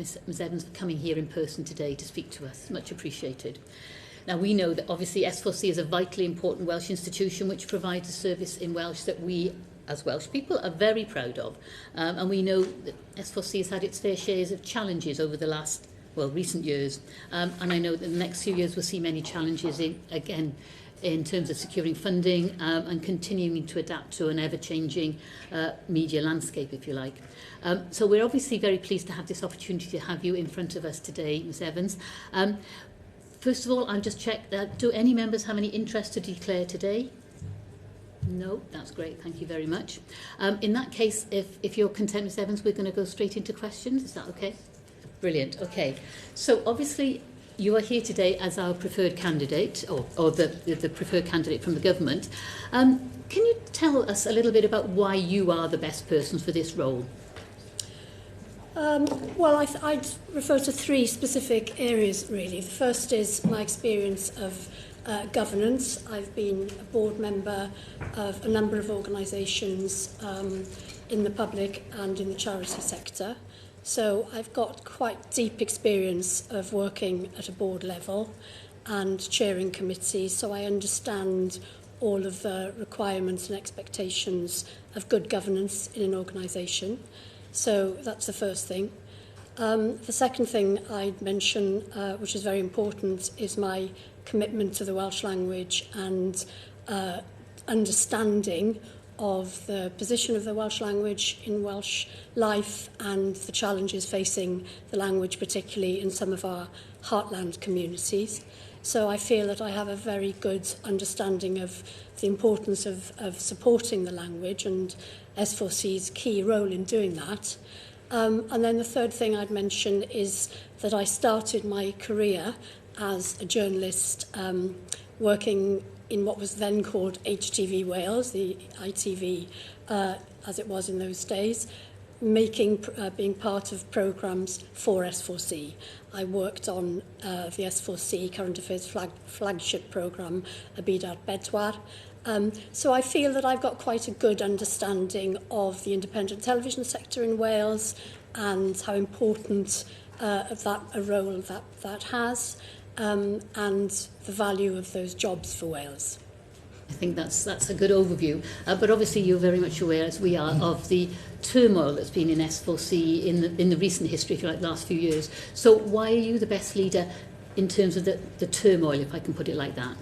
Ms Evans for coming here in person today to speak to us. Much appreciated. Now, we know that obviously S4C is a vitally important Welsh institution which provides a service in Welsh that we, as Welsh people, are very proud of. And we know that S4C has had its fair shares of challenges over the recent years. And I know that in the next few years we'll see many challenges in terms of securing funding and continuing to adapt to an ever-changing media landscape, if you like. So we're obviously very pleased to have this opportunity to have you in front of us today, Ms Evans. First of all, I'll just check that. Do any members have any interest to declare today? No, that's great. Thank you very much. In that case, if you're content, Ms Evans, we're going to go straight into questions. Is that okay? Brilliant. Okay. So obviously, you are here today as our preferred candidate, or the preferred candidate from the government. Can you tell us a little bit about why you are the best person for this role? Well, I'd refer to three specific areas, really. The first is my experience of governance. I've been a board member of a number of organisations in the public and in the charity sector. So I've got quite deep experience of working at a board level and chairing committees, so I understand all of the requirements and expectations of good governance in an organisation. So that's the first thing. The second thing I'd mention, which is very important, is my commitment to the Welsh language and understanding of the position of the Welsh language in Welsh life and the challenges facing the language, particularly in some of our heartland communities. So I feel that I have a very good understanding of the importance of supporting the language and S4C's key role in doing that. And then the third thing I'd mention is that I started my career as a journalist working in what was then called HTV Wales, the ITV as it was in those days, being part of programmes for S4C. I worked on the S4C Current Affairs flagship programme, Y Byd ar Bedwar. So I feel that I've got quite a good understanding of the independent television sector in Wales and how important a role that has, and the value of those jobs for Wales. I think that's a good overview. But obviously you're very much aware, as we are, of the turmoil that's been in S4C in the recent history, if you like, the last few years. So why are you the best leader in terms of the turmoil, if I can put it like that?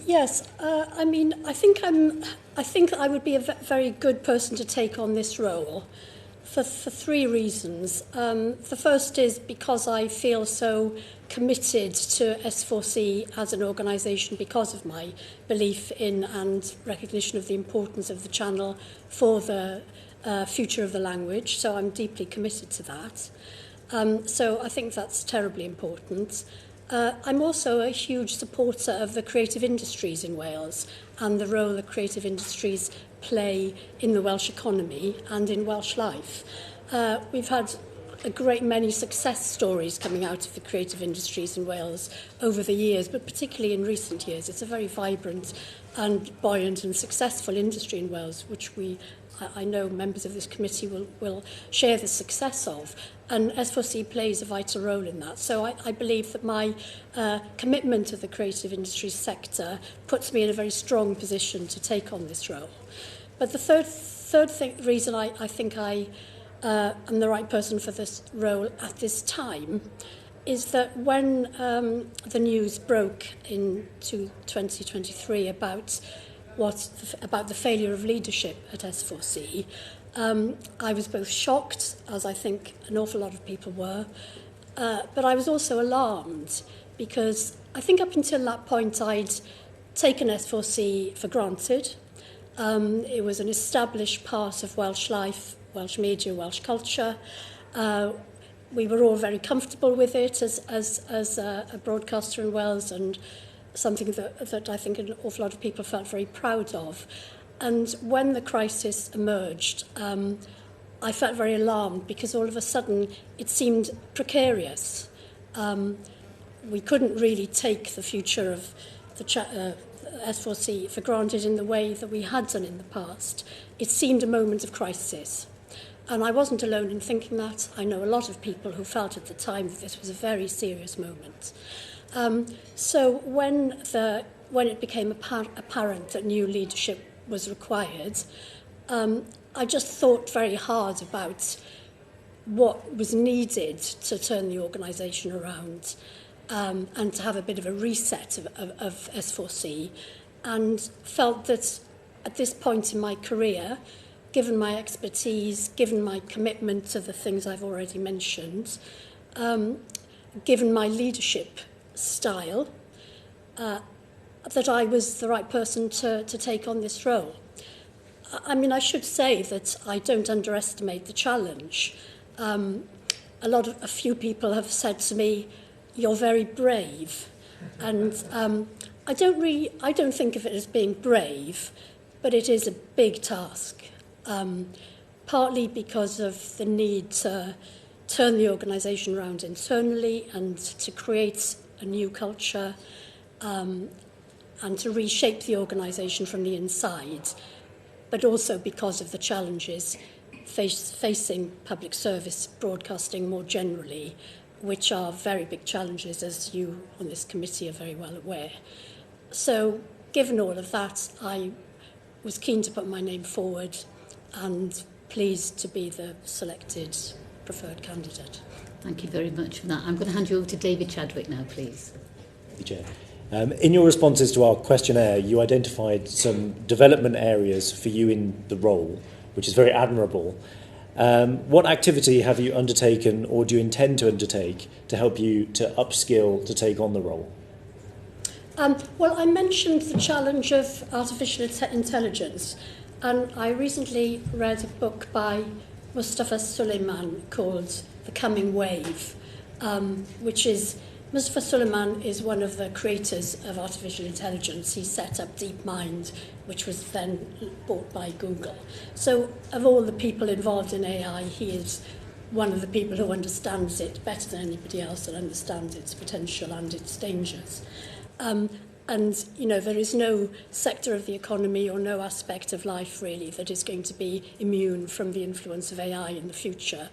Yes, I mean, I think I would be a very good person to take on this role for three reasons. The first is because I feel so committed to S4C as an organisation because of my belief in and recognition of the importance of the channel for the future of the language. So I'm deeply committed to that. So I think that's terribly important. I'm also a huge supporter of the creative industries in Wales and the role that creative industries play in the Welsh economy and in Welsh life. We've had a great many success stories coming out of the creative industries in Wales over the years, but particularly in recent years. It's a very vibrant and buoyant and successful industry in Wales, which I know members of this committee will share the success of. And S4C plays a vital role in that. So I believe that my commitment to the creative industries sector puts me in a very strong position to take on this role. But the third reason I think I am the right person for this role at this time is that when the news broke in 2023 about the failure of leadership at S4C, I was both shocked, as I think an awful lot of people were, but I was also alarmed because I think up until that point I'd taken S4C for granted. It was an established part of Welsh life, Welsh media, Welsh culture. We were all very comfortable with it as a broadcaster in Wales, and something that I think an awful lot of people felt very proud of. And when the crisis emerged, I felt very alarmed because all of a sudden it seemed precarious. We couldn't really take the future of the S4C for granted in the way that we had done in the past. It seemed a moment of crisis. And I wasn't alone in thinking that. I know a lot of people who felt at the time that this was a very serious moment. So when it became apparent that new leadership was required, I just thought very hard about what was needed to turn the organisation around, and to have a bit of a reset of S4C, and felt that at this point in my career, given my expertise, given my commitment to the things I've already mentioned, given my leadership style, that I was the right person to take on this role. I mean, I should say that I don't underestimate the challenge. A few people have said to me, "You're very brave," and I don't think of it as being brave, but it is a big task. Partly because of the need to turn the organisation around internally and to create a new culture, and to reshape the organisation from the inside, but also because of the challenges facing public service broadcasting more generally, which are very big challenges, as you on this committee are very well aware. So, given all of that, I was keen to put my name forward and pleased to be the selected preferred candidate. Thank you very much for that. I'm going to hand you over to David Chadwick now, please. Thank you, Chair. In your responses to our questionnaire, you identified some development areas for you in the role, which is very admirable. What activity have you undertaken or do you intend to undertake to help you to upskill to take on the role? Well, I mentioned the challenge of artificial intelligence, and I recently read a book by Mustafa Suleyman called The Coming Wave, which is, Mustafa Suleyman is one of the creators of artificial intelligence. He set up DeepMind, which was then bought by Google. So of all the people involved in AI, he is one of the people who understands it better than anybody else and understands its potential and its dangers. And, you know, there is no sector of the economy or no aspect of life, really, that is going to be immune from the influence of AI in the future.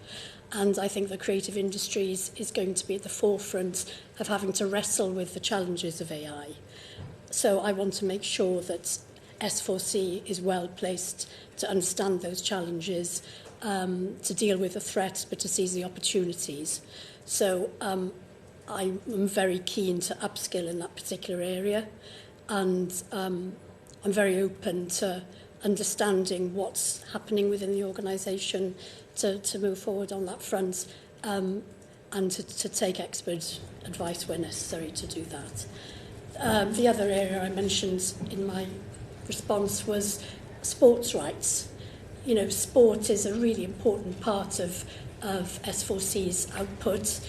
And I think the creative industries is going to be at the forefront of having to wrestle with the challenges of AI. So I want to make sure that S4C is well placed to understand those challenges, to deal with the threats, but to seize the opportunities. So I'm very keen to upskill in that particular area, and I'm very open to understanding what's happening within the organisation to move forward on that front, and to take expert advice where necessary to do that. The other area I mentioned in my response was sports rights. You know, sport is a really important part of S4C's output.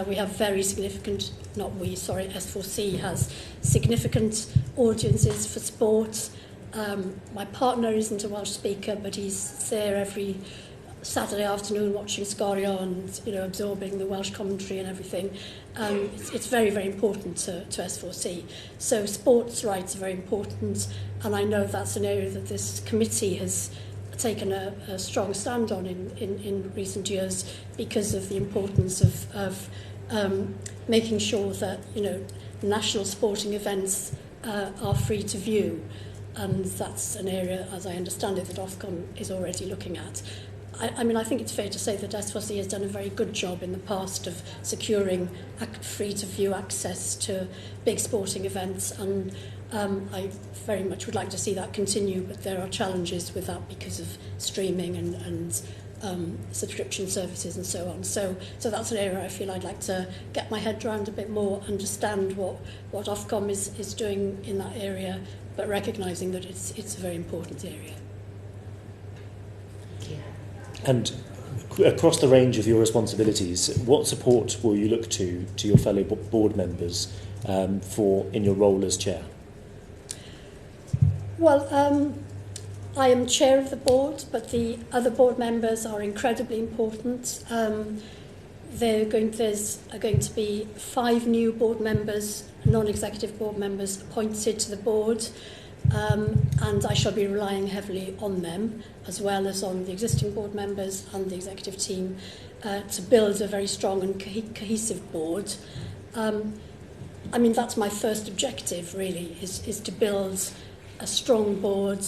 We have very significant, S4C has significant audiences for sport. My partner isn't a Welsh speaker, but he's there every Saturday afternoon watching Sgorio and, you know, absorbing the Welsh commentary and everything. It's very, very important to S4C. So sports rights are very important, and I know that's an area that this committee has taken a strong stand on in recent years because of the importance of making sure that, you know, national sporting events are free to view. And that's an area, as I understand it, that Ofcom is already looking at. I mean, I think it's fair to say that S4C has done a very good job in the past of securing free-to-view access to big sporting events, and I very much would like to see that continue, but there are challenges with that because of streaming and subscription services and so on. So that's an area I feel I'd like to get my head around a bit more, understand what Ofcom is doing in that area, but recognising that it's a very important area. And across the range of your responsibilities, what support will you look to your fellow board members for in your role as chair? Well, I am chair of the board, but the other board members are incredibly important. There's going to be 5 new board members, non-executive board members, appointed to the board. and I shall be relying heavily on them, as well as on the existing board members and the executive team, to build a very strong and cohesive board. I mean, that's my first objective, really, is to build a strong board,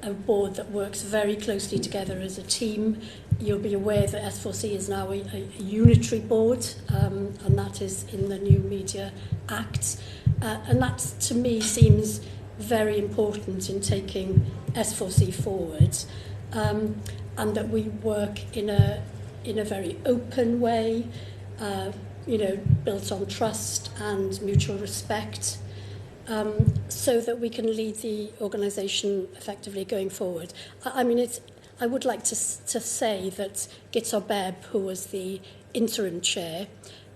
a board that works very closely together as a team. You'll be aware that S4C is now a unitary board, and that is in the new Media Act. And that, to me, seems very important in taking S4C forward, and that we work in a very open way, built on trust and mutual respect, so that we can lead the organisation effectively going forward. I would like to say that Gitar Bebb, who was the interim chair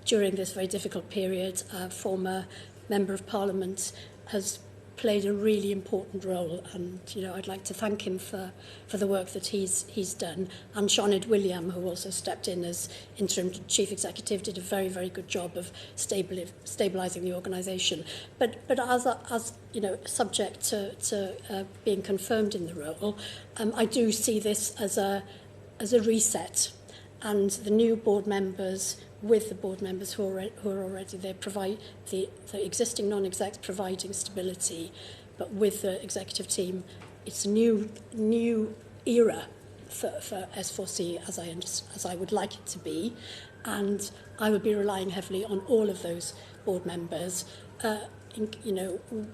during this very difficult period, former Member of Parliament, has played a really important role, and I'd like to thank him for the work that he's done. And Sioned William, who also stepped in as interim chief executive, did a very, very good job of stabilising the organisation. But as subject to being confirmed in the role, I do see this as a reset, and the new board members, with the board members who are already there, provide the existing non-execs providing stability, but with the executive team, it's a new era for S4C as I would like it to be, and I would be relying heavily on all of those board members,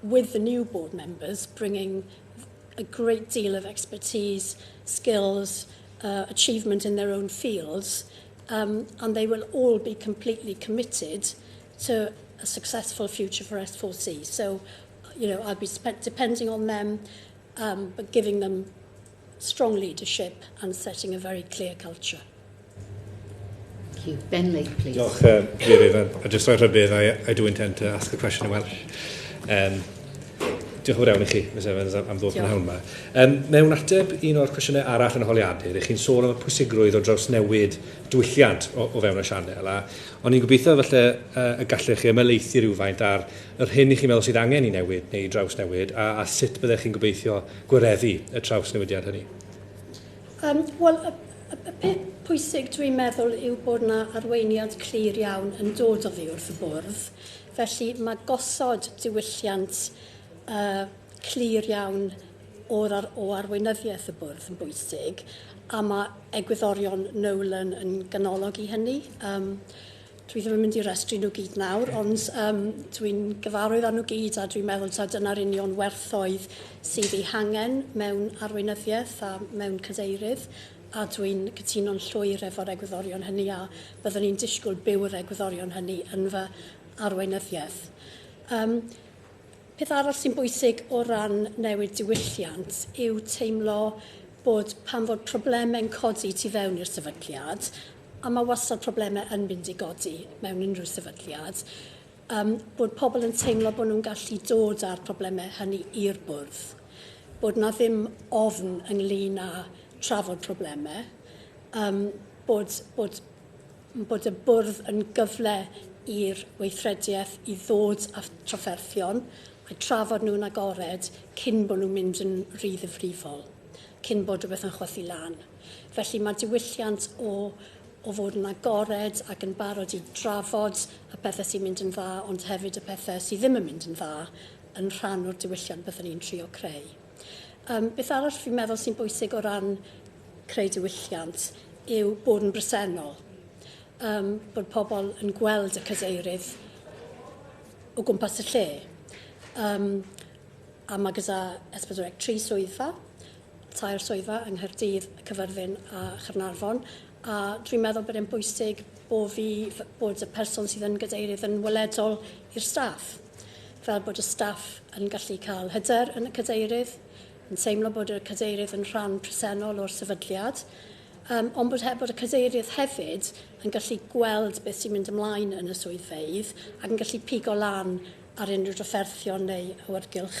with the new board members bringing a great deal of expertise, skills, achievement in their own fields. And they will all be completely committed to a successful future for S4C. So, I'll be depending on them, but giving them strong leadership and setting a very clear culture. Thank you. Ben Lake, please. Diolch, Delyth. Just right rybydd, I do intend to ask a question in Welsh. Diolch yn fawr iawn I chi, Ms Evans, am ddod yn hawn yma. Mewn ateb un o'r cwestiynau arall yn y holiadur, ych chi'n sôn am y pwysigrwydd o draws newid diwylliant o fewn y sianel. Ond i'n gobeithio falle y gallech chi ymelaethu rhywfaint ar yr hyn I chi'n meddwl sydd angen I newid neu draws newid, a sut byddech chi'n gobeithio gwireddu y traws newidiad hynny? Wel, y peth pwysig dwi'n meddwl yw bod yna arweiniad clir iawn yn dod o ddi wrth y bwrdd. Felly mae gosod diwylliant clir iawn o arweinyddiaeth y bwrdd yn bwysig, a mae egwyddorion Nolan yn ganolog I hynny. Dwi ddim yn mynd I restru nhw gyd nawr, ond dwi'n gyfarwydd â nhw gyd, a dwi'n meddwl ta dyna'r union werthoedd sydd I hangen mewn arweinyddiaeth a mewn cadeirydd, a dwi'n cytuno'n llwyr efo'r egwyddorion hynny, a byddwn ni'n disgwyl byw'r egwyddorion hynny yn fy arweinyddiaeth. Peth arall sy'n bwysig o ran newid diwylliant yw teimlo bod pan fod problemau'n codi tu fewn i'r sefydliad, a mae wastad problemau yn mynd I godi mewn unrhyw sefydliad, bod pobl yn teimlo bod nhw'n gallu dod â'r problemau hynny i'r bwrdd, bod na ddim ofn ynglyn â trafod problemau, bod y bwrdd yn gyfle i'r weithrediaeth I ddod â trafferthion, a trafod nhw'n agored cyn bod nhw'n mynd yn ddifrifol, cyn bod rhywbeth yn chwythu lan. Felly mae diwylliant o fod yn agored ac yn barod I drafod y pethau sy'n mynd yn dda, ond hefyd y pethau sy'n ddim yn mynd yn dda, yn rhan o'r diwylliant byddwn ni'n trio creu. Beth arall fi'n meddwl sy'n bwysig o ran creu diwylliant yw bod yn bresennol. Bod pobl yn gweld y cadeirydd o gwmpas y lle. A mae gyda S4C 3 swyddfa, 3 swyddfa yng Nghaerdydd, Cyfyrddin a Chernarfon, a dwi'n meddwl bod e'n bwysig bod y person sydd yn gadeirydd yn weledol i'r staff. Fel bod y staff yn gallu cael hyder yn y cadeirydd, yn teimlo bod y cadeirydd yn rhan presennol o'r sefydliad, ond bod y cadeirydd hefyd yn gallu gweld beth sy'n mynd ymlaen yn y swyddfeydd ac yn gallu pigo lan ar unrhyw drafferthion neu awyrgylch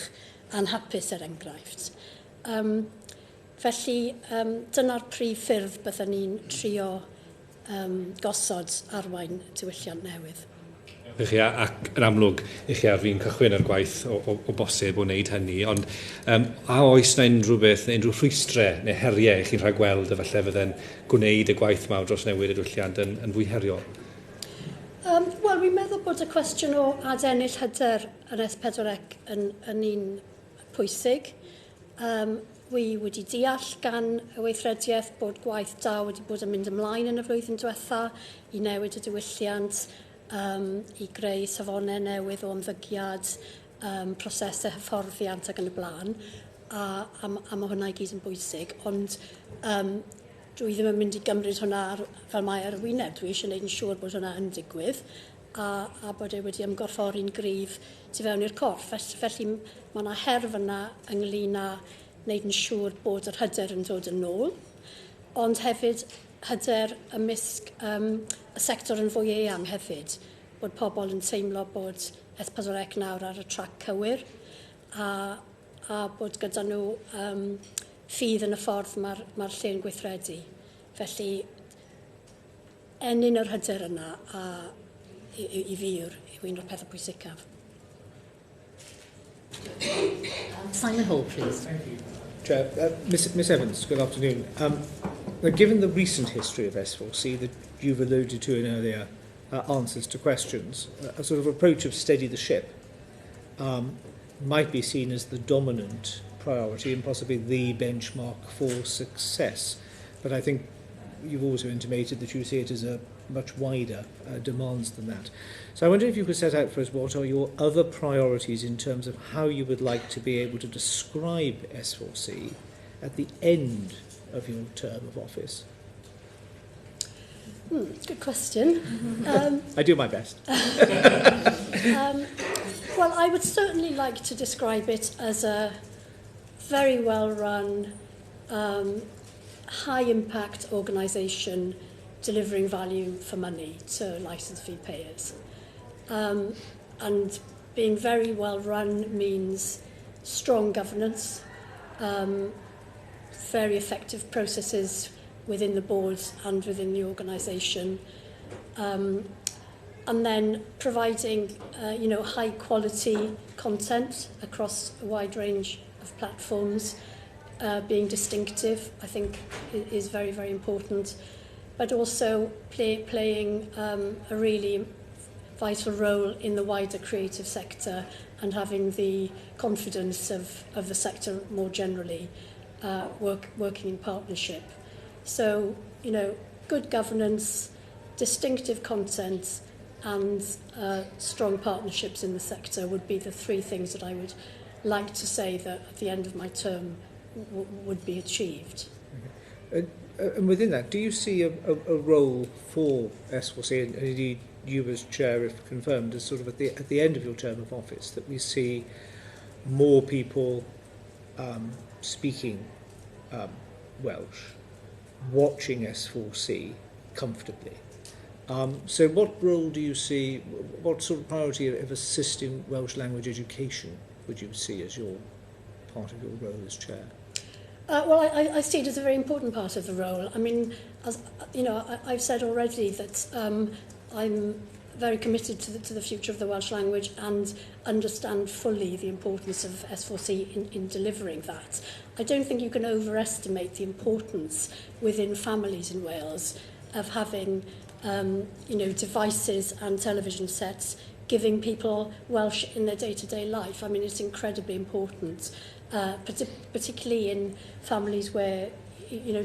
anhapus enghraifft. Felly, dyna'r prif ffyrdd byddwn ni'n trio gosod arwain diwylliant newydd. ac yn amlwg i chi ar fi'n cychwyn ar gwaith o bosib o wneud hynny, ond a oes na unrhyw beth, neu unrhyw rhwystrau neu heriau chi'n rhaid gweld efallai fydde'n gwneud y gwaith mawr dros newid y diwylliant yn fwy heriol? Wel, fi'n meddwl bod y cwestiwn o adennill hyder yn S4C yn un pwysig. Wi wedi deall gan y weithrediaeth bod gwaith da wedi bod yn mynd ymlaen yn y flwyddyn diwetha i newid y diwylliant, i greu safonau newydd o ymddygiad, prosesau hyfforddiant ac yn y blaen, a mae hwnna i gyd yn bwysig. Ond dwi ddim yn mynd i gymryd hwnna fel mae ar y wyneb. Dwi eisiau gwneud yn siŵr bod hwnna yn digwydd a bod e wedi ymgorffori'n gryf tu fewn i'r corff. Felly mae yna herf yna ynglyn â wneud yn siŵr bod yr hyder yn dod yn ôl, ond hefyd hyder ymysg y sector yn fwy eang hefyd, bod pobl yn teimlo bod S4C nawr ar y trac cywir a bod gyda nhw ffydd yn y ffordd mae'r lle'n gweithredu. Felly, enyn yr hyder yna i fi yw'r un o'r pethau pwysicaf. Simon Hall, please. Thank you. Chair, Miss Evans, good afternoon. Given the recent history of S4C that you've alluded to in earlier answers to questions, a sort of approach of steady the ship might be seen as the dominant priority and possibly the benchmark for success. But I think you've also intimated that you see it as a much wider demands than that. So I wonder if you could set out for us what are your other priorities in terms of how you would like to be able to describe S4C at the end of your term of office? Good question. I do my best. Well, I would certainly like to describe it as a very well-run, high-impact organisation delivering value for money to licence fee payers. And being very well-run means strong governance, very effective processes within the board and within the organisation, and then providing high-quality content across a wide range of platforms, being distinctive, I think, is very, very important, but also playing a really vital role in the wider creative sector and having the confidence of the sector more generally, working in partnership. So, good governance, distinctive content, and strong partnerships in the sector would be the three things that I would like to say that at the end of my term would be achieved. Okay. And within that, do you see a role for S4C, and indeed you as chair, if confirmed, as sort of at the end of your term of office, that we see more people speaking Welsh, watching S4C comfortably? So what role do you see, what sort of priority of assisting Welsh language education would you see as your part of your role as chair? Well, I see it as a very important part of the role. I mean, as you know, I've said already that I'm very committed to the future of the Welsh language and understand fully the importance of S4C in delivering that. I don't think you can overestimate the importance within families in Wales of having devices and television sets giving people Welsh in their day-to-day life. I mean, it's incredibly important, particularly in families where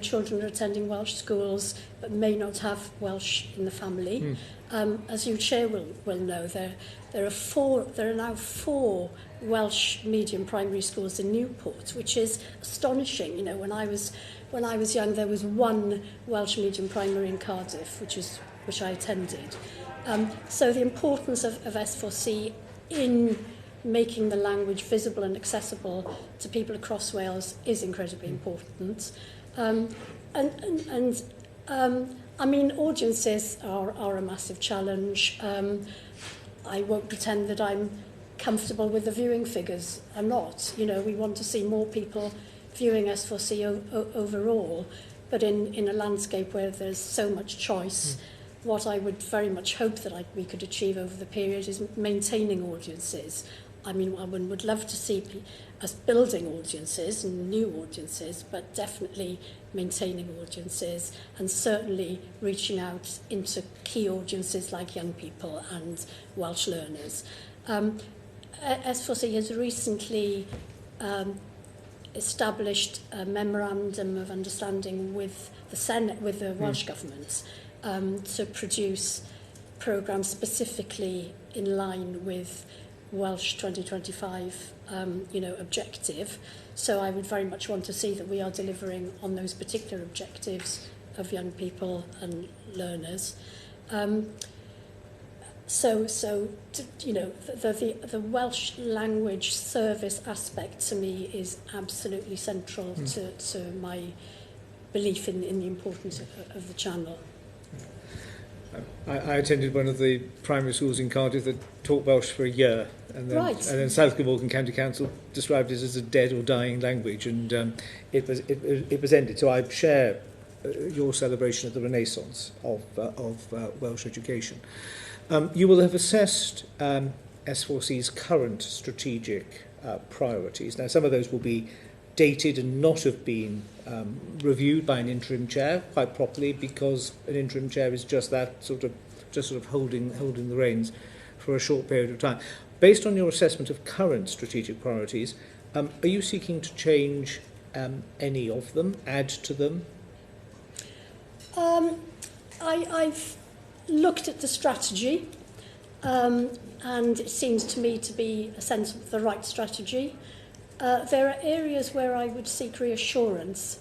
children are attending Welsh schools but may not have Welsh in the family. As you, Chair, will know, there are now 4 Welsh medium primary schools in Newport, which is astonishing. When I was young, there was 1 Welsh medium primary in Cardiff, which I attended. So the importance of S4C in making the language visible and accessible to people across Wales is incredibly important. I mean, audiences are a massive challenge. I won't pretend that I'm comfortable with the viewing figures. I'm not. We want to see more people viewing S4C overall, but in a landscape where there's so much choice, what I would very much hope that we could achieve over the period is maintaining audiences. I mean, one would love to see us building audiences and new audiences, but definitely maintaining audiences and certainly reaching out into key audiences like young people and Welsh learners. S4C has recently established a memorandum of understanding with the Senate, with the Welsh Government, to produce programmes specifically in line with Welsh 2025 objective. So I would very much want to see that we are delivering on those particular objectives of young people and learners. The Welsh language service aspect to me is absolutely central to my belief in the importance of the channel. I attended one of the primary schools in Cardiff that taught Welsh for a year, and then South Glamorgan County Council described it as a dead or dying language, and it was ended. So I share your celebration of the renaissance of Welsh education. You will have assessed S4C's current strategic priorities. Now, some of those will be dated and not have been reviewed by an interim chair quite properly, because an interim chair is just sort of holding the reins for a short period of time. Based on your assessment of current strategic priorities, are you seeking to change any of them, add to them? I've looked at the strategy, and it seems to me to be a sense of the right strategy. There are areas where I would seek reassurance.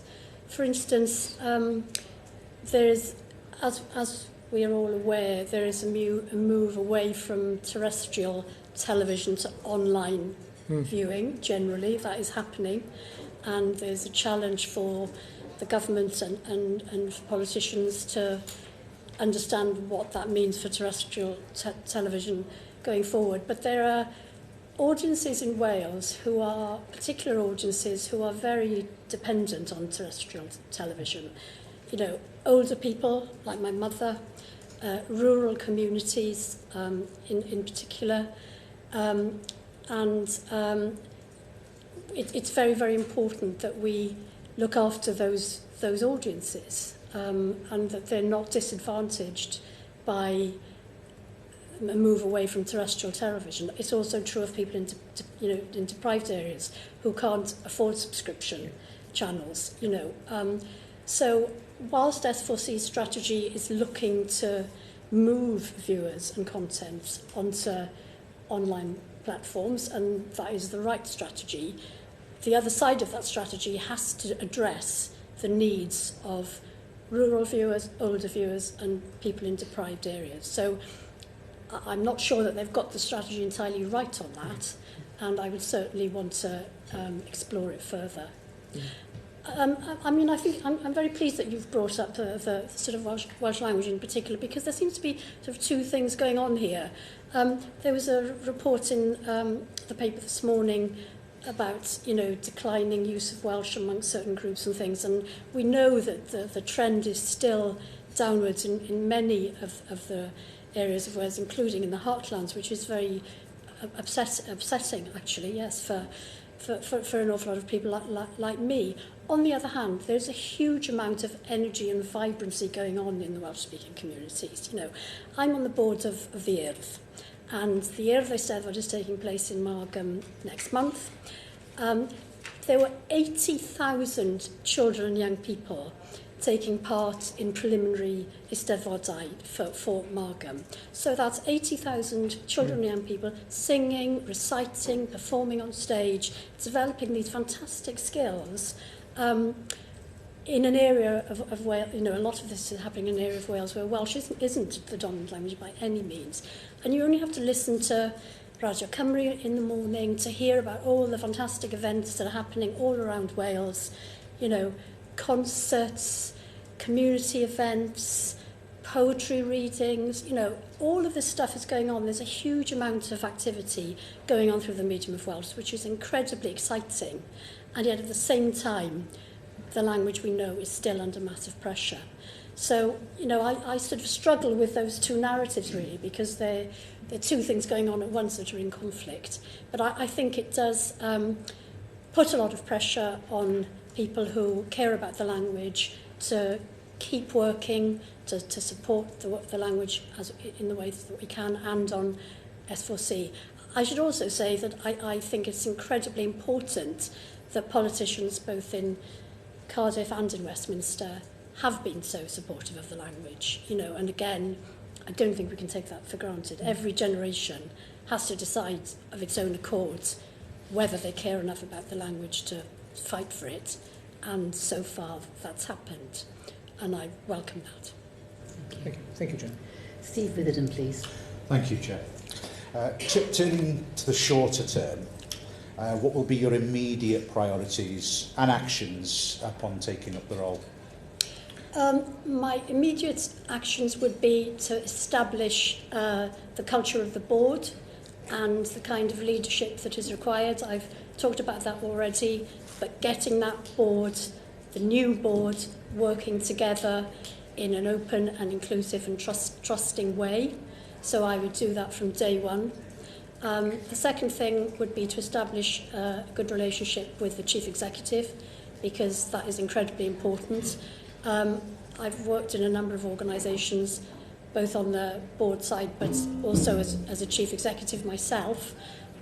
For instance, there is, as we are all aware, there is a move away from terrestrial television to online viewing generally. That is happening, and there's a challenge for the government and for politicians to understand what that means for terrestrial television going forward. But there are audiences in Wales who are particular audiences who are very dependent on terrestrial television. You know, older people like my mother, rural communities in particular, it's very, very important that we look after those audiences and that they're not disadvantaged by a move away from terrestrial television. It's also true of people in deprived areas who can't afford subscription channels. So whilst S4C's strategy is looking to move viewers and content onto online platforms, and that is the right strategy, the other side of that strategy has to address the needs of rural viewers, older viewers, and people in deprived areas. So I'm not sure that they've got the strategy entirely right on that, and I would certainly want to explore it further. I think I'm very pleased that you've brought up the sort of Welsh language in particular, because there seems to be sort of two things going on here. There was a report in the paper this morning about declining use of Welsh amongst certain groups and things, and we know that the trend is still downwards in many of the areas of Wales, including in the heartlands, which is very upsetting actually, yes, for an awful lot of people like me. On the other hand, there's a huge amount of energy and vibrancy going on in the Welsh-speaking communities. I'm on the board of the Urdd, and the Urdd Eisteddfod is taking place in Margam next month. There were 80,000 children and young people taking part in preliminary Eisteddfodau for Margam. So that's 80,000 children and young people singing, reciting, performing on stage, developing these fantastic skills in an area of Wales. A lot of this is happening in an area of Wales where Welsh isn't the dominant language by any means. And you only have to listen to Radio Cymru in the morning to hear about all the fantastic events that are happening all around Wales. Concerts, community events, poetry readings, all of this stuff is going on. There's a huge amount of activity going on through the medium of Welsh, which is incredibly exciting. And yet at the same time, the language we know is still under massive pressure. So, you know, I sort of struggle with those two narratives really, because they're two things going on at once that are in conflict. But I think it does put a lot of pressure on people who care about the language to keep working, to support the language in the way that we can, and on S4C. I should also say that I think it's incredibly important that politicians both in Cardiff and in Westminster have been so supportive of the language, you know, and again, I don't think we can take that for granted. Every generation has to decide of its own accord whether they care enough about the language to fight for it, and so far that's happened, and I welcome that. Thank you, Jen. Steve Witherden, please. Thank you, Chair. Turning to the shorter term, what will be your immediate priorities and actions upon taking up the role? My immediate actions would be to establish the culture of the board and the kind of leadership that is required. I've talked about that already, but getting that board, the new board, working together in an open and inclusive and trusting way. So I would do that from day one. The second thing would be to establish a good relationship with the Chief Executive, because that is incredibly important. I've worked in a number of organisations, both on the board side but also as a Chief Executive myself,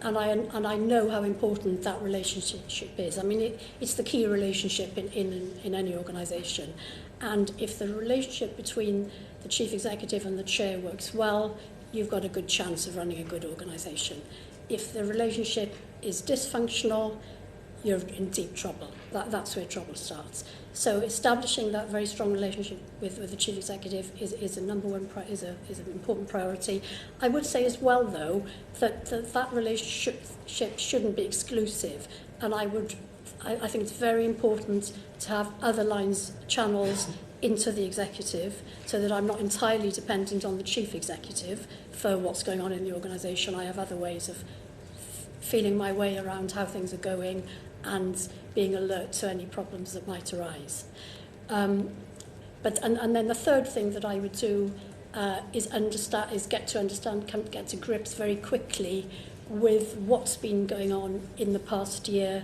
and I know how important that relationship is. I mean, it's the key relationship in any organisation. And if the relationship between the Chief Executive and the Chair works well, you've got a good chance of running a good organisation. If the relationship is dysfunctional, you're in deep trouble. That's where trouble starts. So establishing that very strong relationship with the Chief Executive is a number one is an important priority. I would say as well, though, that relationship shouldn't be exclusive, and I think it's very important to have other channels into the executive, so that I'm not entirely dependent on the Chief Executive for what's going on in the organisation. I have other ways of feeling my way around how things are going and being alert to any problems that might arise. And then the third thing that I would do is get to grips very quickly with what's been going on in the past year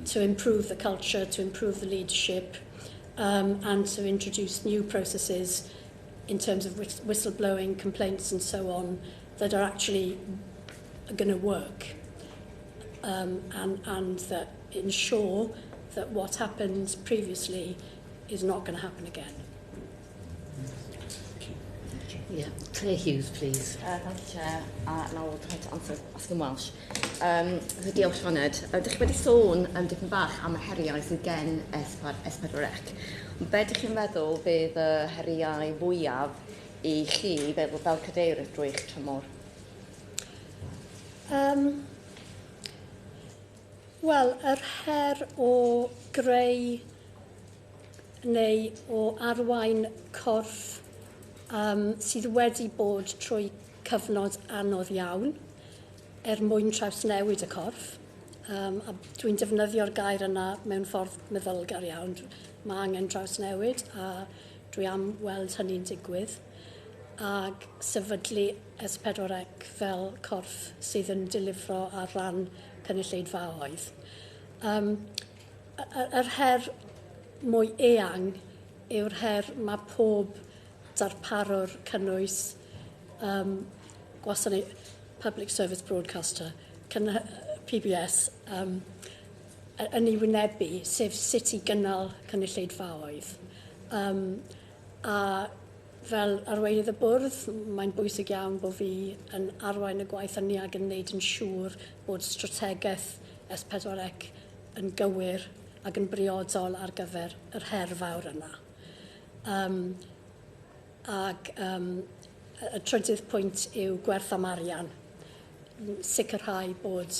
to improve the culture, to improve the leadership, and to introduce new processes in terms of whistleblowing, complaints and so on that are actually going to work, and that ensure that what happened previously is not going to happen again. Yeah, Claire Hughes, please. Thank you, Chair. And I'll try to ask in Welsh. Diolch, Sioned. Dych chi wedi sôn dipyn bach am y heriau sydd gen S4C. Be dych chi'n meddwl bydd y heriau fwyaf I chi fel cadeirydd drwy eich tymor? Wel, yr her o greu neu o arwain corff sydd wedi bod trwy cyfnod anodd iawn mwyn trawsnewid y corff. A dwi'n defnyddio'r gair yna mewn ffordd meddylgar iawn. Mae angen trawsnewid, a dwi am weld hynny'n digwydd. Ac sefydlu S4C fel corff sydd yn dilifro ar ran cynulleidfaoedd. Yr her mwy eang yw'r her mae pob darparwr cynnwys Public Service Broadcaster, PBS, yn ei wynebu, sef sut I gynnal cynulleidfaoedd. A fel arweinydd y bwrdd, mae'n bwysig iawn bod fi yn arwain y gwaith hynny ac yn wneud yn siŵr bod strategaeth S4C yn gywir ac yn briodol ar gyfer yr her fawr yna. Y trydydd pwynt yw gwerth am arian. Sicrhau bod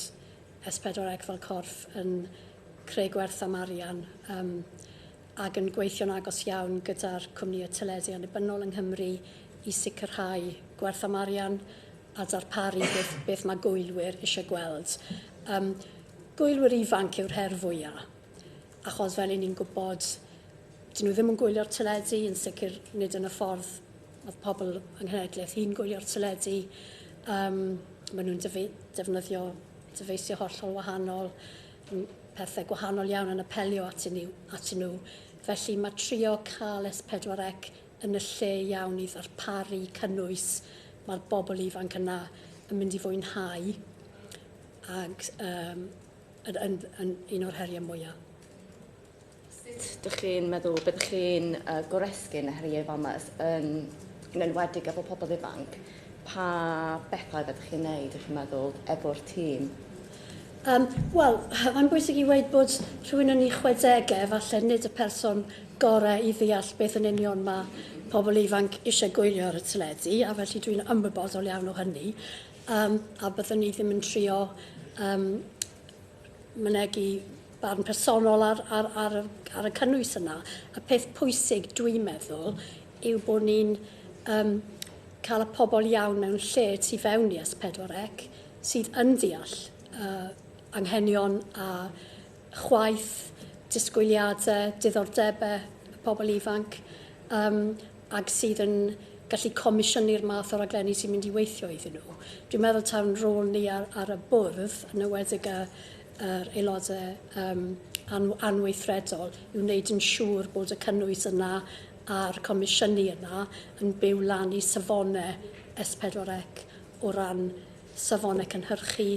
S4C fel corff yn creu gwerth am arian ac yn gweithio'n agos iawn gyda'r cwmnïau teledu annibynnol yng Nghymru I sicrhau gwerth am arian a darparu beth mae gwylwyr eisiau gweld. Gwylwyr ifanc yw'r her fwyaf, achos fel ni'n gwybod, dyn nhw ddim yn gwylio'r teledu, yn sicr nid yn y ffordd oedd pobl yng nghenedlaeth hi'n gwylio'r teledu. Maen nhw'n defnyddio dyfeisio hollol wahanol, pethau gwahanol iawn yn apelio atyn nhw. Felly mae trio cael S4C yn y lle iawn i ddarparu cynnwys mae'r bobl ifanc yna yn mynd i fwynhau ac yn un o'r heriau mwyaf. Sut ydych chi'n meddwl, byddwch chi'n goresgyn y heriau fama yn enwedig efo pobl ifanc? Pa bethau byddwch chi'n neud, ydych chi'n meddwl, efo'r tîm? Wel, mae'n bwysig i weid bod rhywun yn ei 60au, falle nid y person gorau i ddeall beth yn union mae pobl ifanc eisiau gwylio ar y teledu, a felly dwi'n ymwybodol iawn o hynny. A byddwn ni ddim yn trio mynegu barn personol ar y cynnwys yna. Y peth pwysig dwi'n meddwl yw bod ni'n cael y pobl iawn mewn lle tu fewn i S4C sydd yn deall anghenion a chwaith, disgwyliadau, diddordebau y pobl ifanc, ac sydd yn gallu comisiynu'r math o raglenni sy'n mynd i weithio iddyn nhw. Dwi'n meddwl tawn rôl ni ar y bwrdd, yn ywedig yr aelodau anweithredol, yw wneud yn siŵr bod y cynnwys yna a'r comisiynu yna yn byw lan i safonau S4C o ran safonau cynhyrchu,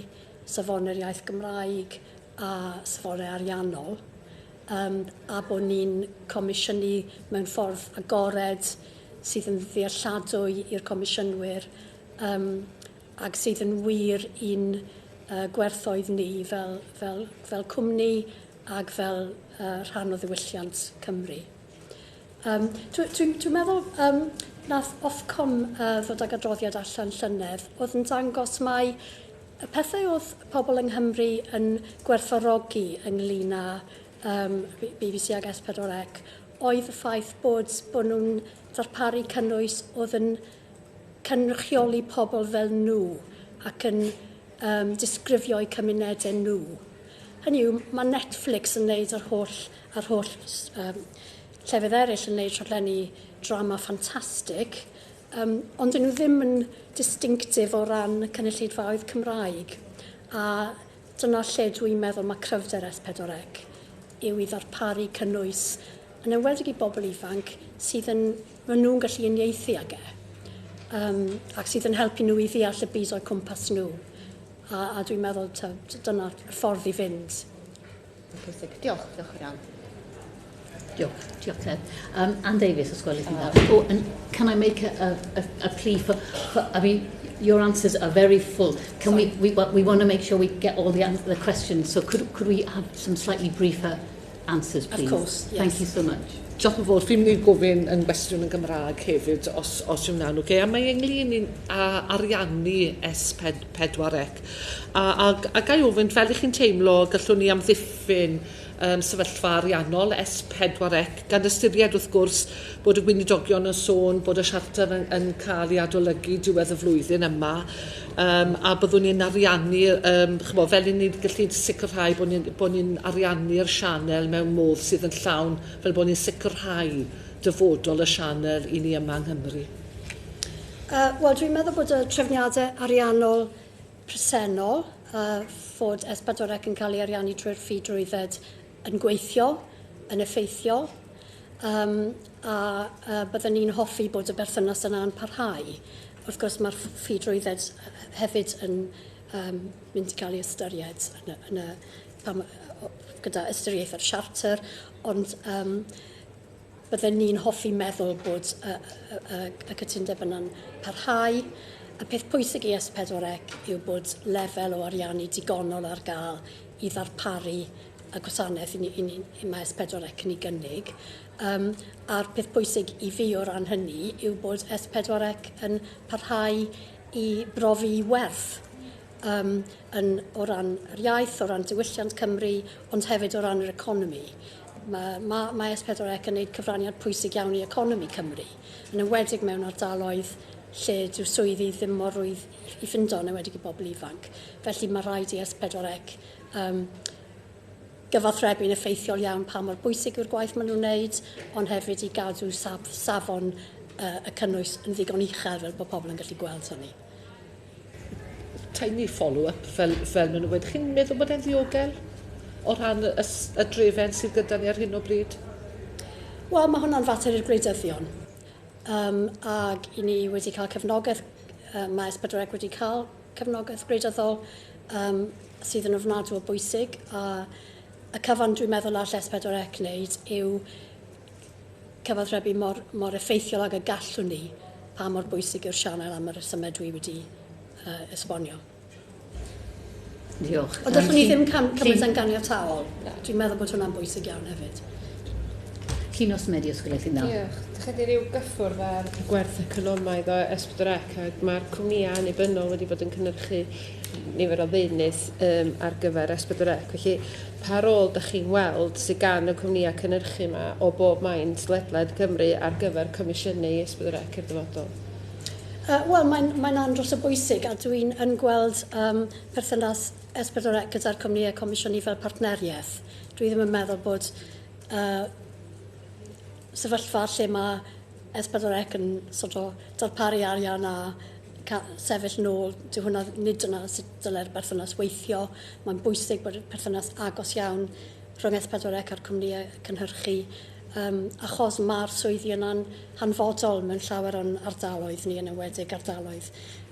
safonau'r iaith Gymraeg a safonau ariannol, a bod ni'n comisiynu mewn ffordd agored sydd yn ddealladwy i'r comisiynwyr ac sydd yn wir i'n gwerthoedd ni fel cwmni ac fel rhan o ddiwylliant Cymru. Dwi'n meddwl nath Ofcom ddod ag adroddiad allan llynedd oedd yn dangos mai y pethau oedd pobl yng Nghymru yn gwerthfawrogi ynglyn â BBC ag S4C oedd y ffaith bod nhw'n darparu cynnwys oedd yn cynrychioli pobl fel nhw ac yn disgrifio'u cymunedau nhw. Hynny yw, mae Netflix yn neud yr holl llefydd eraill yn neud rhaglenni drama ffantastig, ond dyn nhw ddim yn distinctif o ran cynulleidfaoedd Cymraeg. A dyna lle dwi'n meddwl mae cryfder S4C yw i ddarparu cynnwys yn enwedig i bobl ifanc sydd maen nhw'n gallu uniaethu ag ac sydd yn helpu nhw i ddeall y byd o'i cwmpas nhw. A dwi'n meddwl dyna'r ffordd i fynd. Diolch yn iawn. Diolch, Claire. Anne Davies, os gwelwch chi'n dda. Oh, and can I make a plea for, I mean, your answers are very full. Can we want to make sure we get all the questions, so could we have some slightly briefer answers, please? Of course, yes. Thank you so much. Diolch yn fawr, fi'n mynd i gofyn yn gwestiwn yn Gymraeg hefyd, os yw'n nawn. Okay? A mae ynglyn ariannu S4C. A gai ofyn, fel ych chi'n teimlo, gallwn ni amddiffyn sefyllfa ariannol S4C, gan ystyried wrth gwrs bod y gweinidogion yn sôn bod y siarter yn cael ei adolygu diwedd y flwyddyn yma, a byddwn ni'n ariannu, fel ni'n gallu sicrhau bod ni'n ariannu'r sianel mewn modd sydd yn llawn, fel bod ni'n sicrhau dyfodol y sianel i ni yma yng Nghymru. Wel, dwi'n meddwl bod y trefniadau ariannol presennol, fod S4C yn cael ei ariannu trwy'r ffidrwydded yn gweithio, yn effeithiol, a byddwn ni'n hoffi bod y berthynas yna'n parhau. Wrth gwrs, mae'r ffidrwydded hefyd yn mynd i cael ei ystyried gyda ystyriaeth ar siarter, ond byddwn ni'n hoffi meddwl bod y cytundeb yna'n parhau. Y peth pwysig i S4C yw bod lefel o ariannu digonol ar gael i ddarparu y gwasanaeth i mae S4C yn ei gynnig. A'r peth pwysig i fi o ran hynny yw bod S4C yn parhau i brofi werth o ran yr iaith, o ran diwylliant Cymru, ond hefyd o ran yr economi. Mae S4C yn gwneud cyfraniad pwysig iawn i economi Cymru, yn enwedig mewn ardaloedd lle dyw swyddi ddim mor rwydd i ffindo yn enwedig i bobl ifanc. Felly mae rhaid i S4C gyfathrebu'n effeithiol iawn pa mor bwysig yw'r gwaith maen nhw'n wneud, ond hefyd i gadw safon y cynnwys yn ddigon uchel fel bod pobl yn gallu gweld hynny. Tiny follow-up fel maen nhw wedi. Chi'n meddwl bod e'n ddiogel o ran y drefen sydd gyda ni ar hyn o bryd? Wel, mae hwnna'n fater i'r gwleidyddion. Ag i ni wedi cael cefnogaeth, mae S4C wedi cael cefnogaeth gwleidyddol sydd yn ofnadwy o bwysig. A y cyfan dwi'n meddwl all S4C wneud yw cyfathrebu mor effeithiol ag y gallwn ni pa mor bwysig yw'r sianel am yr ysymau dwi wedi esbonio. Diolch. Ond allwn ni ddim cymryd yn ganiataol. Dwi'n meddwl bod hwnna'n bwysig iawn hefyd. Llunos Medi, os gwelwch chi'n dda. Diolch. Dych chi ryw gyffwrdd ar gwerth economaidd o S4C ac mae'r cwmnïau annibynnol wedi bod yn cynhyrchu nifer o ddeunydd ar gyfer S4C. Felly, pa rôl ydych chi'n weld sydd gan y cwmnïau cynhyrchu yma o bob maen ledled Cymru ar gyfer comisiynu S4C i'r dyfodol? Wel, mae'n andros o bwysig a dwi'n yn gweld perthynas S4C gyda'r cwmnïau comisiynu fel partneriaeth. Dwi ddim yn meddwl bod sefyllfa lle mae S4C yn sort o darparu arian a sefyll nôl. Dyw hwnna nid yna sut dylai'r berthynas weithio. Mae'n bwysig bod y perthynas agos iawn rhwng S4C a'r cwmnïau cynhyrchu, achos mae'r swyddi yna'n hanfodol mewn llawer o'n ardaloedd ni, yn enwedig ardaloedd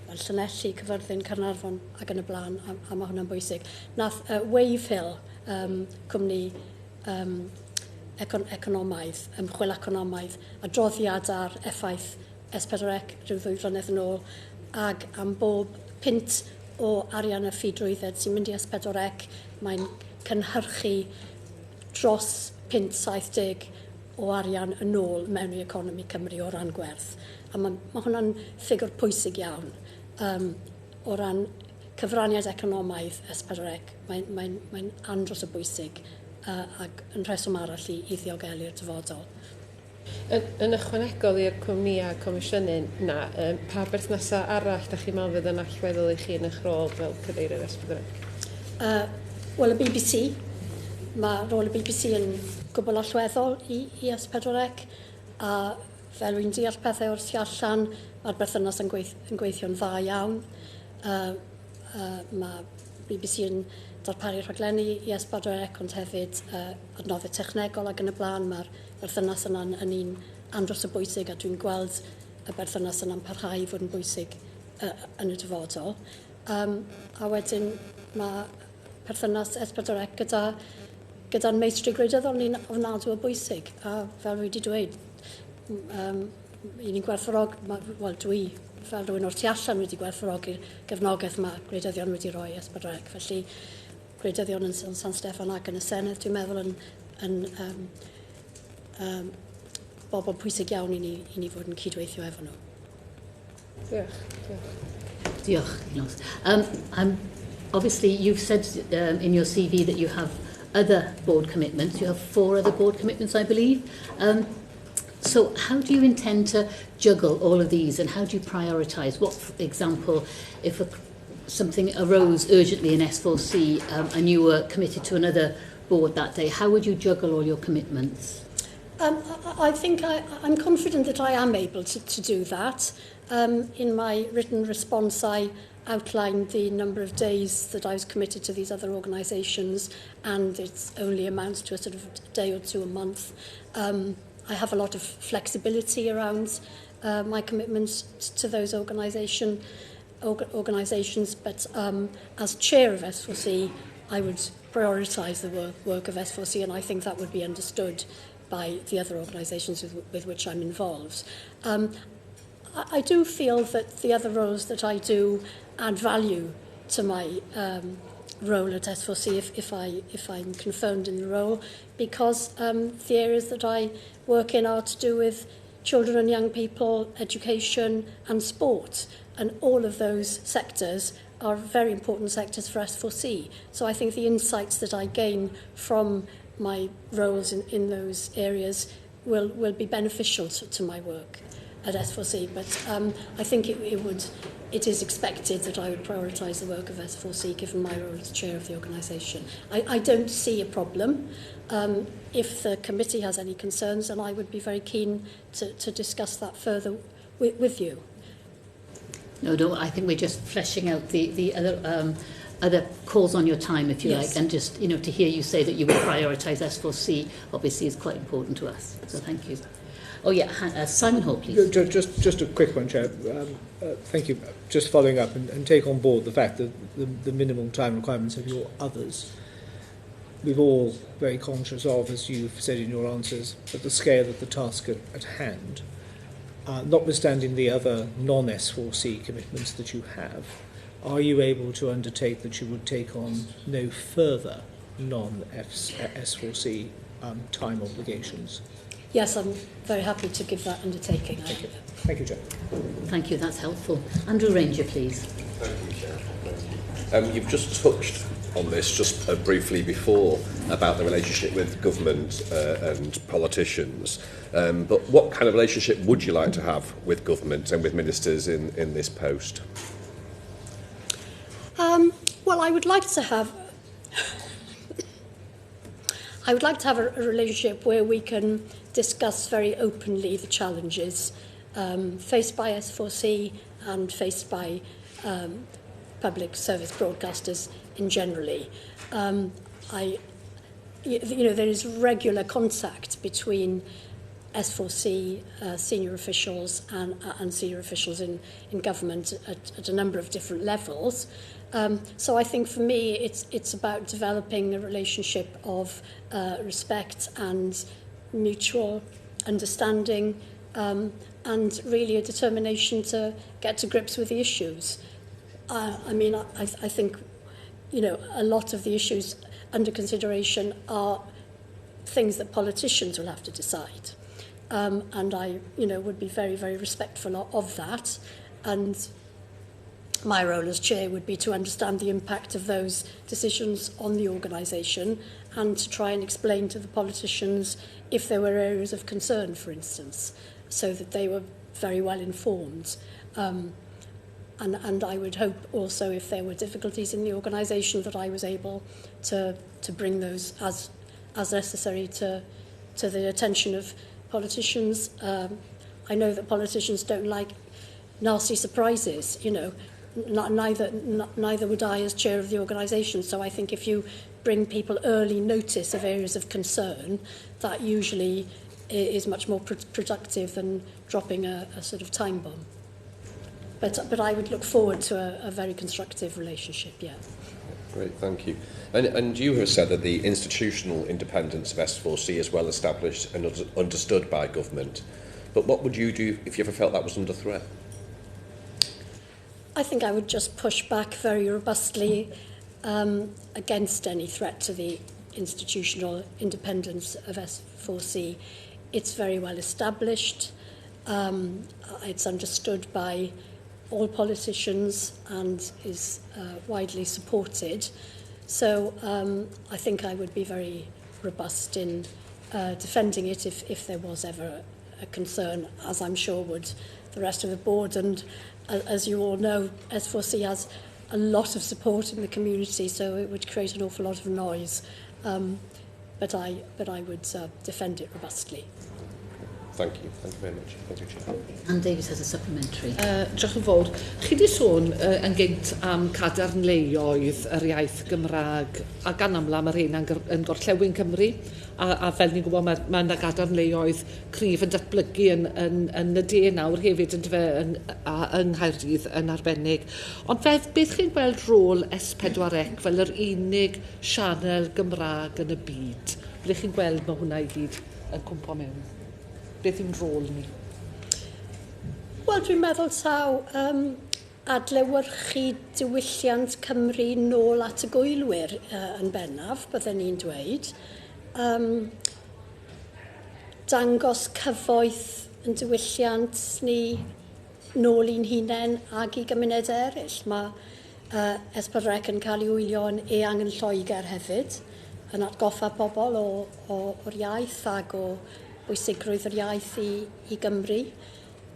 fel Llanelli, Cyfyrddin, Caernarfon ac yn y blaen, a mae hwnna'n bwysig. Nath Wave Hill, cwmni economaidd, ymchwil economaidd, adroddiad ar effaith S4C rhyw 2 flynedd yn ôl, ag am bob pint o arian y ffidrwydded sy'n mynd i S4C, mae'n cynhyrchu dros 0.70 o arian yn ôl mewn i economi Cymru o ran gwerth. A mae hwnna'n ffigwr pwysig iawn o ran cyfraniad economaidd S4C. Mae'n andros o bwysig ac yn rheswm arall i ddiogelu'r dyfodol. Yn ychwanegol i'r cwmnïau comisiynu na, pa berthnasau arall ydych chi'n meddwl fydd yn allweddol i chi yn eich rôl fel cadeirydd S4C? Wel, y BBC. Mae rôl y BBC yn gwbl allweddol i S4C, a fel wy'n deall pethau wrth i allan, mae'r berthynas yn gweithio'n dda iawn. Mae BBC yn darparu rhaglenni i S4C, ond hefyd adnoddau technegol ac yn y blaen. Mae'r berthynas yna'n un andros o bwysig, a dwi'n gweld y berthynas yna'n parhau i fod yn bwysig yn y dyfodol. A wedyn mae perthynas S4C gyda'n meistri gwleidyddol ni'n ofnadwy o bwysig. A fel wedi dweud, i ni'n gwerthfawrogi, wel dwi fel rhywun o'r tu allan wedi gwerthfawrogi'r gefnogaeth mae gwleidyddion wedi rhoi S4C. Felly, gwleidyddion yn San Steffan ac yn y Senedd, dwi'n meddwl yn bobl pwysig iawn i ni fod yn cydweithio efo nhw. Diolch. Diolch. Obviously, you've said in your CV that you have other board commitments. You have 4 other board commitments, I believe. So how do you intend to juggle all of these, and how do you prioritise? What, for example, if something arose urgently in S4C and you were committed to another board that day, how would you juggle all your commitments? I think I'm confident that I am able to do that. In my written response, I outlined the number of days that I was committed to these other organisations, and it only amounts to a sort of day or 2 a month. I have a lot of flexibility around my commitments to those organisations, but as chair of S4C, I would prioritise the work of S4C, and I think that would be understood by the other organisations with which I'm involved. I do feel that the other roles that I do add value to my role at S4C if I'm confirmed in the role, because the areas that I work in are to do with children and young people, education and sport, and all of those sectors are very important sectors for S4C. So I think the insights that I gain from my roles in those areas will be beneficial to my work. at S4C, but I think it is expected that I would prioritise the work of S4C given my role as chair of the organisation. I don't see a problem. If the committee has any concerns, then I would be very keen to discuss that further with you. No, I think we're just fleshing out the other calls on your time, if you like, and just, to hear you say that you would prioritise S4C, obviously, is quite important to us. So thank you. Oh, yeah, Simon Hall, please. Just a quick one, Chair. Thank you. Just following up and take on board the fact that the minimum time requirements of your others, we're all very conscious of, as you've said in your answers, at the scale of the task at hand. Notwithstanding the other non-S4C commitments that you have, are you able to undertake that you would take on no further non-S4C time obligations? Yes, I'm very happy to give that undertaking. Thank you. Thank you, Chair. Thank you, that's helpful. Andrew Ranger, please. Thank you, Chair. Thank you. You've just touched on this just briefly before about the relationship with government and politicians. But what kind of relationship would you like to have with government and with ministers in this post? Well, I would like to have a relationship where we can discuss very openly the challenges faced by S4C and faced by public service broadcasters in generally. There is regular contact between S4C senior officials and senior officials in government at a number of different levels. So I think for me it's about developing a relationship of respect and mutual understanding and really a determination to get to grips with the issues. I think, a lot of the issues under consideration are things that politicians will have to decide. And I, would be very, very respectful of that. And my role as chair would be to understand the impact of those decisions on the organisation and to try and explain to the politicians if there were areas of concern, for instance, so that they were very well informed. And I would hope also if there were difficulties in the organisation that I was able to bring those as necessary to the attention of politicians. I know that politicians don't like nasty surprises, neither would I as chair of the organisation. So I think if you bring people early notice of areas of concern, that usually is much more productive than dropping a sort of time bomb. But I would look forward to a very constructive relationship, yeah. Great, thank you. And you have said that the institutional independence of S4C is well established and understood by government. But what would you do if you ever felt that was under threat? I think I would just push back very robustly against any threat to the institutional independence of S4C. It's very well established. It's understood by all politicians and is widely supported. So I think I would be very robust in defending it if there was ever a concern, as I'm sure would the rest of the board. And as you all know, S4C has a lot of support in the community, so it would create an awful lot of noise. But I would defend it robustly. Thank you very much. Thank you, Chair. Anne Davies has a supplementary. Diolch yn fawr. Chi wedi sôn yn gynt am cadarnleoedd yr iaith Gymraeg, a gan amla mae'r hyn yn Gorllewin Cymru, a fel ni'n gwybod mae yna gadarnleoedd cryf yn datblygu yn y de nawr hefyd yn Nghaerdydd yn arbennig. Ond beth chi'n gweld rôl S4C fel yr unig sianel Gymraeg yn y byd? Ble chi'n gweld mae hwnna i gyd yn cwmpo mewn? Beth yw'n rôl ni? Wel, dwi'n meddwl taw adlewyrchu diwylliant Cymru nôl at y gwylwyr yn bennaf, byddwn ni'n dweud. Dangos cyfoeth yn diwylliant ni nôl i'n hunain ag i gymunedau eraill. Mae S4C yn cael ei wylio yn eang yn Lloegr hefyd, yn atgoffa pobl o'r iaith ag o bwysigrwydd yr iaith i Gymru.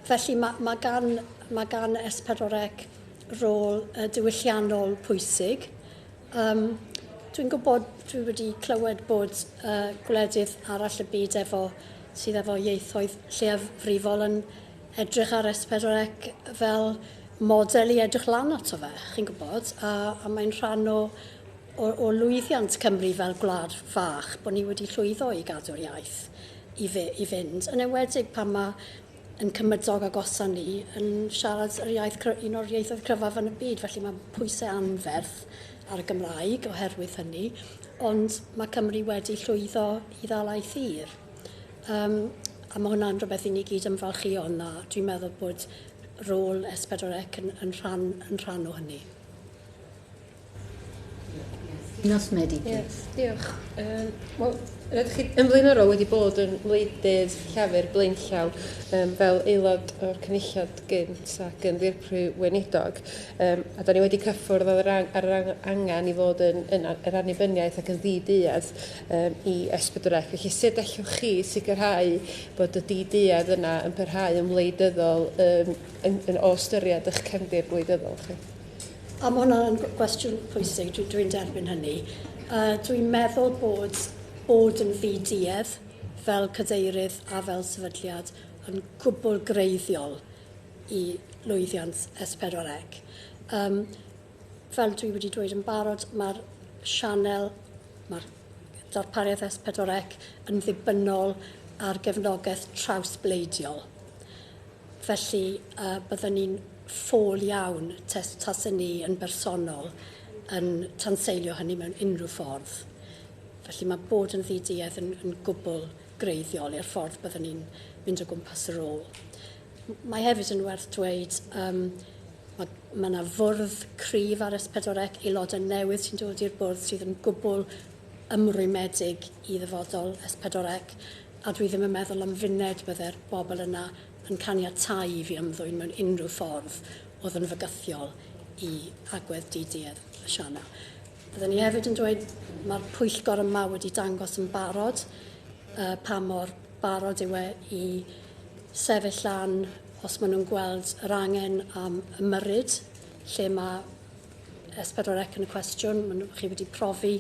felly mae gan S4C rôl diwylliannol pwysig. Dwi'n gwybod, dwi wedi clywed bod gwledydd arall y byd sydd efo ieithoedd lleiafrifol yn edrych ar S4C fel model i edrych lan ato fe, chi'n gwybod, a mae'n rhan o lwyddiant Cymru fel gwlad fach, bod ni wedi llwyddo i gadw'r iaith i fynd. Yn enwedig pan mae yn cymydog agosa ni yn siarad yr iaith, un o'r ieithoedd cryfaf yn y byd, felly mae pwysau anferth ar y Gymraeg oherwydd hynny, ond mae Cymru wedi llwyddo i ddala'i thir. A mae hwnna'n rhywbeth i ni gyd ymfalchio yna. Dwi'n meddwl bod rôl S4C yn rhan o hynny. Nos Medi. Yes, diolch. Rydych chi yn flaenorol wedi bod yn wleidydd llafur blaenllaw fel aelod o'r cynulliad gynt ac yn ddirprwy weinidog. A da ni wedi cyffwrdd ar yr angen i fod yn yr annibyniaeth ac yn ddi-duedd i S4C. Felly sut allwch chi sicrhau bod y di-duedd yna yn parhau yn wleidyddol yn o ystyried eich cefndir gwleidyddol chi? A mae hwnna'n gwestiwn pwysig, dwi'n derbyn hynny. Dwi'n meddwl bod yn fyd-duedd fel cadeirydd a fel sefydliad yn gwbl greiddiol i lwyddiant S4C. Fel dwi wedi dweud yn barod, mae'r darpariaeth S4C yn ddibynnol ar gefnogaeth trawsbleidiol. Felly byddwn ni'n ffôl iawn tasyn ni yn bersonol yn tanseilio hynny mewn unrhyw ffordd. Felly mae bod yn ddi-duedd yn gwbl greiddiol i'r ffordd byddwn ni'n mynd o gwmpas y rôl. Mae hefyd yn werth dweud, mae yna fwrdd cryf ar S4C, aelodau newydd sy'n dod i'r bwrdd sydd yn gwbl ymrwymedig i ddyfodol S4C, a dwi ddim yn meddwl am funed byddai'r bobl yna yn caniatáu i fi ymddwyn mewn unrhyw ffordd oedd yn fygythiol i agwedd di-duedd y siana. Byddwn ni hefyd yn dweud mae'r pwyllgor yma wedi dangos yn barod pa mor barod yw i sefyll lan os maen nhw'n gweld yr angen am ymyrryd lle mae S4C yn y cwestiwn. Maen chi wedi profi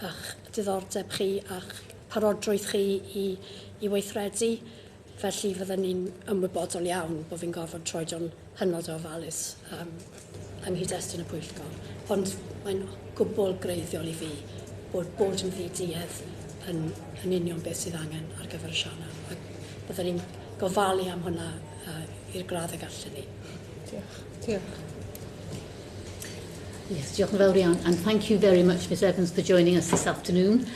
eich diddordeb chi a'ch parodrwydd chi i weithredu. Felly fyddwn ni'n ymwybodol iawn bod fi'n gorfod troedio'n hynod o ofalus yng nghyd-destun y pwyllgor. Ond mae'n gwbl greiddiol i fi bod yn ddi-duedd yn union beth sydd angen ar gyfer y siana. Byddwn ni'n gofalu am hwnna i'r gradd y gallen ni. Diolch. Yes, diolch yn fawr iawn. And thank you very much, Ms Evans, for joining us this afternoon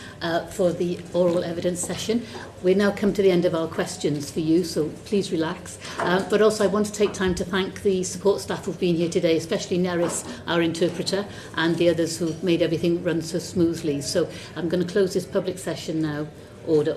for the oral evidence session. We've now come to the end of our questions for you, so please relax. But also I want to take time to thank the support staff who've been here today, especially Neris, our interpreter, and the others who've made everything run so smoothly. So I'm going to close this public session now. Order.